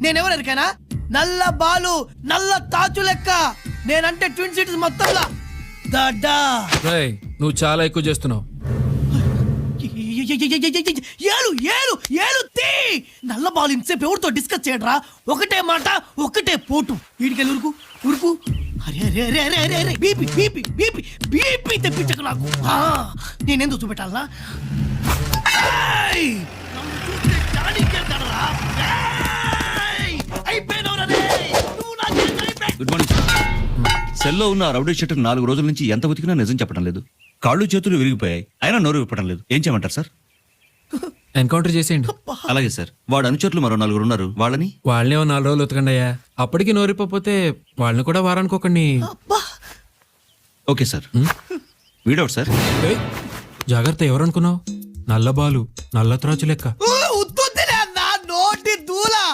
నేనెవరు ఎరికైనా? నల్ల బాలు, నల్ల తాచు లెక్క. నేనంటే ట్విన్ సిటీస్ మొత్తంలా దడ్డా. రేయ్, నువ్వు చాలా ఎక్కువ చేస్తున్నావు. ఏలు ఏలు ఏలు తీ. నల్ల బాలు ఇంతసేపు ఎవరితో డిస్కస్ చేయడరా? ఒకటే మాట, ఒకటే పోటు. వీడికెళ్ళి ఉరుకు ఉరుకు. అరే అరే అరే అరే అరే అరే బీపీ బీపీ బీపీ బీపీ తెప్పించకు నాకు. నేనెందుకు చూపెట్టాలనా? Good morning sir. సెల్లో ఉన్న రౌడీ షీటర్ 4 రోజుల నుంచి ఎంత ఉతికినా నిజం చెప్పడం లేదు. కాళ్ళు చేతులు విరిగిపోయాయి, అయినా నోరు విప్పడం లేదు. ఏం చేయమంటారు సార్? ఎన్కౌంటర్ చేసేయండి. అలాగే సార్. వాడు అనుచరులు మరో 4 ఉన్నారు, వాళ్ళని వాళ్ళనే 4 రోజులు ఉతకండి అయ్యా. అప్పటికి నోరిపోతే వాళ్ళని కూడా వారానికి ఒకడిని. Okay sir. వీడవుట్ సార్. జాగ్రత్త, ఎవరనుకున్నావు? నల్ల బాలు, నల్ల త్రాచు లెక్క.